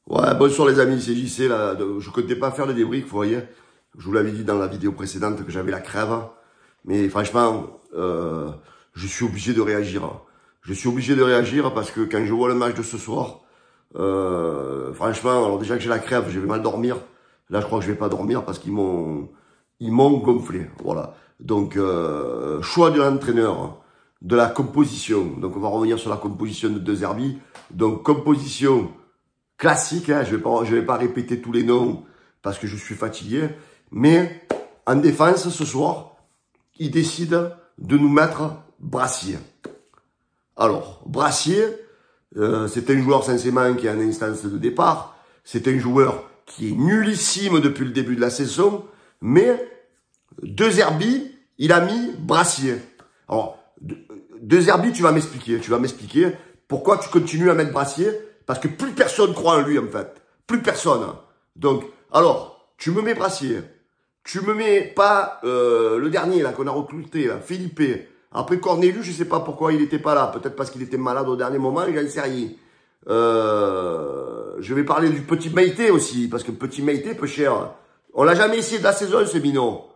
Ouais, bonsoir les amis, c'est JC là. Je comptais pas faire le débrief, vous voyez. Je vous l'avais dit dans la vidéo précédente que j'avais la crève. Mais franchement, je suis obligé de réagir. Je suis obligé de réagir parce que quand je vois le match de ce soir, franchement, alors déjà que j'ai la crève, je vais mal dormir. Là, je crois que je vais pas dormir parce qu'ils m'ont gonflé. Voilà. Donc, choix de l'entraîneur, de la composition. Donc, on va revenir sur la composition de De Zerbi. Donc, composition classique, hein, je vais pas répéter tous les noms parce que je suis fatigué. Mais en défense, ce soir, il décide de nous mettre Brassier. Alors, Brassier, c'est un joueur censément qui est en instance de départ. C'est un joueur qui est nullissime depuis le début de la saison. Mais De Zerbi, il a mis Brassier. Alors, De Zerbi, tu vas m'expliquer pourquoi tu continues à mettre Brassier. Parce que plus personne croit en lui, en fait. Plus personne. Donc, alors, tu me mets Brassier. Tu me mets pas le dernier, là, qu'on a recruté, là, Philippe. Après, Cornelius, je sais pas pourquoi il était pas là. Peut-être parce qu'il était malade au dernier moment, il a rien. Je vais parler du petit Maïté aussi, parce que petit Maïté, peu cher. On l'a jamais essayé de la saison, ce minot.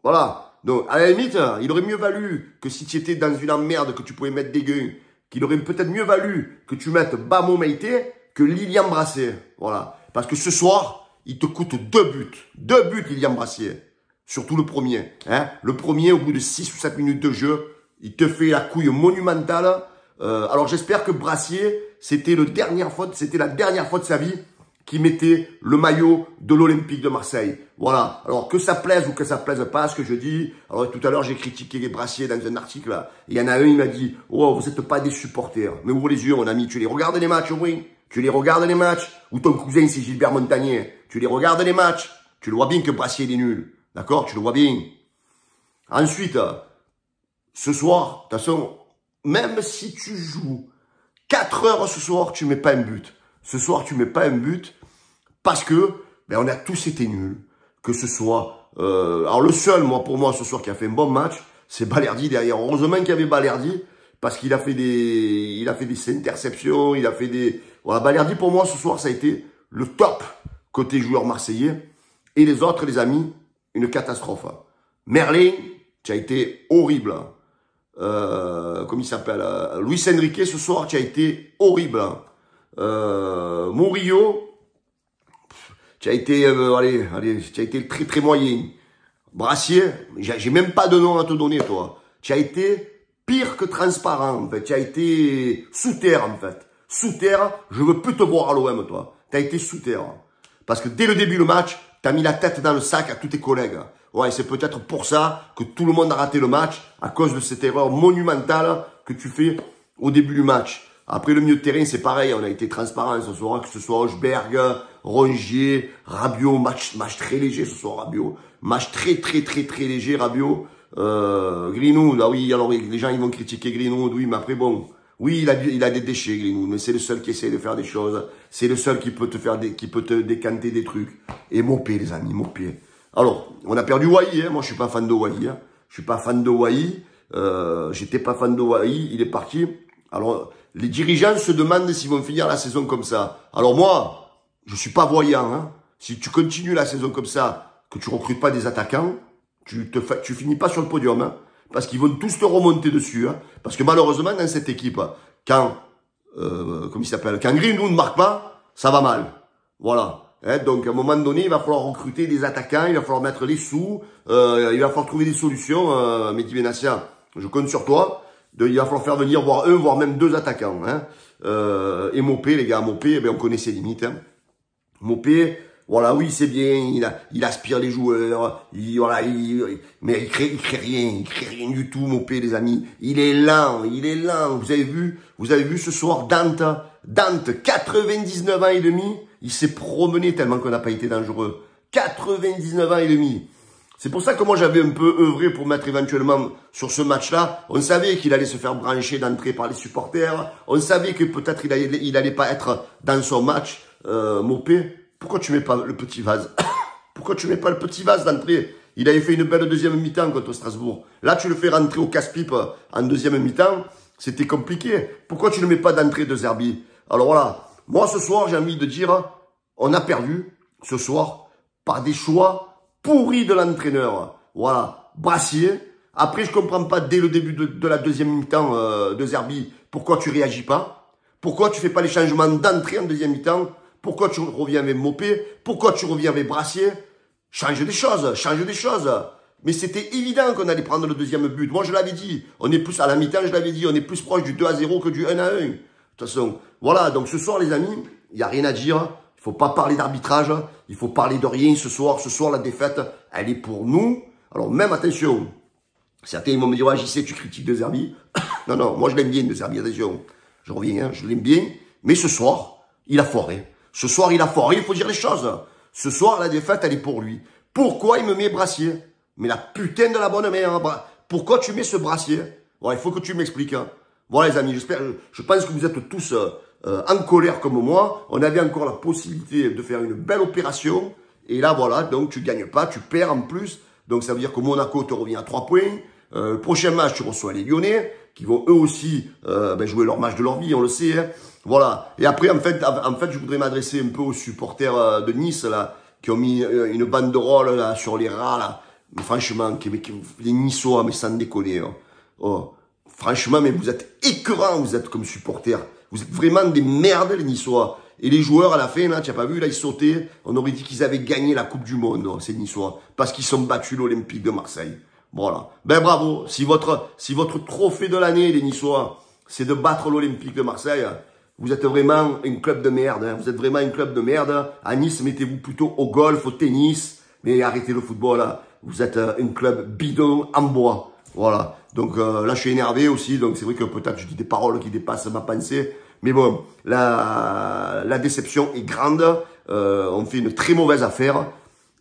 Voilà. Donc, à la limite, il aurait mieux valu que si tu étais dans une emmerde, que tu pouvais mettre des gueux, qu'il aurait peut-être mieux valu que tu mettes Bamo Maïté que Lilian Brassier. Voilà. Parce que ce soir, il te coûte 2 buts. 2 buts, Lilian Brassier. Surtout le premier. Hein. Le premier, au bout de 6 ou 7 minutes de jeu, il te fait la couille monumentale. Alors, j'espère que Brassier, c'était la dernière fois de sa vie qui mettait le maillot de l'Olympique de Marseille. Voilà. Alors, que ça plaise ou que ça plaise pas, ce que je dis. Alors, tout à l'heure, j'ai critiqué les Brassiers dans un article. Il y en a un, il m'a dit, oh, vous n'êtes pas des supporters. Mais ouvre les yeux, mon ami. Tu les regardes les matchs, oui. Tu les regardes les matchs. Ou ton cousin, c'est Gilbert Montagnier. Tu les regardes les matchs. Tu le vois bien que Brassier, il est nul. D'accord? Tu le vois bien. Ensuite, ce soir, de toute façon, même si tu joues 4 heures ce soir, tu mets pas un but. Ce soir, tu mets pas un but parce que ben, on a tous été nuls. Que ce soit... alors le seul, pour moi, ce soir, qui a fait un bon match, c'est Balerdi derrière. Heureusement qu'il y avait Balerdi parce qu'il a fait des interceptions, il a fait des... Voilà, Balerdi, pour moi, ce soir, ça a été le top côté joueur marseillais. Et les autres, les amis, une catastrophe. Merlin, qui a été horrible. Comment il s'appelle, Luis Enrique, ce soir, qui a été horrible. Murillo, tu as été, tu as été très très moyen. Brassier, j'ai même pas de nom à te donner, toi. Tu as été pire que transparent, en fait. Tu as été sous terre, en fait. Sous terre, je veux plus te voir à l'OM, toi. Tu as été sous terre. Parce que dès le début du match, tu as mis la tête dans le sac à tous tes collègues. Ouais, c'est peut-être pour ça que tout le monde a raté le match, à cause de cette erreur monumentale que tu fais au début du match. Après, le milieu de terrain, c'est pareil. On a été transparent ce soir, que ce soit Hochberg, Rongier, Rabiot. Match très léger ce soir, Rabiot. Match très léger, Rabiot. Greenwood, ah oui, alors les gens, ils vont critiquer Greenwood, oui, mais après, bon. Oui, il a des déchets, Greenwood, mais c'est le seul qui essaie de faire des choses. C'est le seul qui peut te décanter des trucs. Et Mopé, les amis, Mopé. Alors, on a perdu Wai, hein. Moi, je suis pas fan de Wai, hein. Je suis pas fan de Wai. J'étais pas fan de Wai. Il est parti. Alors, les dirigeants se demandent s'ils vont finir la saison comme ça. Alors moi, je suis pas voyant, hein. Si tu continues la saison comme ça, que tu recrutes pas des attaquants, tu finis pas sur le podium, hein. Parce qu'ils vont tous te remonter dessus, hein. Parce que malheureusement, dans cette équipe, quand, comment il s'appelle, quand Greenwood ne marque pas, ça va mal. Voilà. Hein, donc, à un moment donné, il va falloir recruter des attaquants, il va falloir mettre les sous, il va falloir trouver des solutions, Mehdi Benassia. Je compte sur toi. Il va falloir faire venir voire même 2 attaquants. Hein. Et Mopé, les gars, Mopé, on connaît ses limites. Hein. Mopé, voilà, oui, c'est bien, il aspire les joueurs, mais il crée rien du tout, Mopé, les amis. Il est lent. Vous avez vu ce soir, Dante, 99 ans et demi, il s'est promené tellement qu'on n'a pas été dangereux. 99 ans et demi. C'est pour ça que moi, j'avais un peu œuvré pour mettre éventuellement sur ce match-là. On savait qu'il allait se faire brancher d'entrée par les supporters. On savait que peut-être il allait pas être dans son match. Mopé, pourquoi tu mets pas le petit vase? Pourquoi tu mets pas le petit vase d'entrée? Il avait fait une belle deuxième mi-temps contre Strasbourg. Là, tu le fais rentrer au casse-pipe en deuxième mi-temps. C'était compliqué. Pourquoi tu ne mets pas d'entrée de Zerbi? Alors voilà. Moi, ce soir, j'ai envie de dire, on a perdu ce soir par des choix pourris de l'entraîneur. Voilà, Brassier. Après, je comprends pas dès le début de la deuxième mi-temps de Zerbi, pourquoi tu réagis pas? Pourquoi tu fais pas les changements d'entrée en deuxième mi-temps? Pourquoi tu reviens avec Mopé? Pourquoi tu reviens avec Brassier? Change des choses, change des choses. Mais c'était évident qu'on allait prendre le deuxième but. Moi, je l'avais dit. On est plus, à la mi-temps, je l'avais dit, on est plus proche du 2-0 que du 1-1. De toute façon, voilà. Donc, ce soir, les amis, il n'y a rien à dire. Il faut pas parler d'arbitrage. Il faut parler de rien ce soir. Ce soir, la défaite, elle est pour nous. Alors, même, attention. Certains vont me dire, ouais, j'y sais, tu critiques De Zerbi. Non, non, moi, je l'aime bien, De Zerbi, attention. Je reviens, hein, je l'aime bien. Mais ce soir, il a foiré. Ce soir, il a foiré. Il faut dire les choses. Ce soir, la défaite, elle est pour lui. Pourquoi il me met Brassier? Mais la putain de la bonne mère. Pourquoi tu mets ce Brassier? Ouais, il faut que tu m'expliques. Hein. Voilà, les amis, je pense que vous êtes tous en colère comme moi. On avait encore la possibilité de faire une belle opération. Et là, voilà, donc tu gagnes pas, tu perds en plus. Donc, ça veut dire que Monaco te revient à 3 points. Le prochain match, tu reçois les Lyonnais, qui vont eux aussi jouer leur match de leur vie, on le sait. Hein. Voilà. Et après, en fait, je voudrais m'adresser un peu aux supporters de Nice, là, qui ont mis une banderole là, sur les rats, là. Mais franchement, les Niçois, mais sans déconner. Hein. Oh. Franchement, mais vous êtes écœurants, vous êtes comme supporters. Vous êtes vraiment des merdes, les Niçois. Et les joueurs, à la fin, là, tu n'as pas vu, là, ils sautaient. On aurait dit qu'ils avaient gagné la Coupe du Monde, oh, ces Niçois. Parce qu'ils sont battus l'Olympique de Marseille. Voilà. Ben bravo. Si votre trophée de l'année, les Niçois, c'est de battre l'Olympique de Marseille, vous êtes vraiment un club de merde. Hein. Vous êtes vraiment un club de merde. À Nice, mettez-vous plutôt au golf, au tennis. Mais arrêtez le football. Hein. Vous êtes un club bidon en bois. Voilà. Donc là, je suis énervé aussi. Donc c'est vrai que peut-être je dis des paroles qui dépassent ma pensée. Mais bon, la déception est grande. On fait une très mauvaise affaire.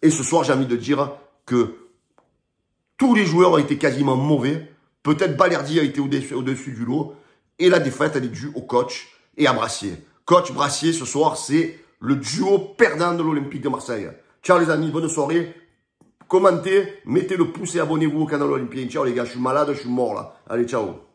Et ce soir, j'ai envie de dire que tous les joueurs ont été quasiment mauvais. Peut-être Balerdi a été au-dessus du lot. Et la défaite, elle est due au coach et à Brassier. Coach Brassier, ce soir, c'est le duo perdant de l'Olympique de Marseille. Ciao les amis, bonne soirée. Commentez, mettez le pouce et abonnez-vous au canal Olympien. Ciao les gars, je suis malade, je suis mort là. Allez, ciao.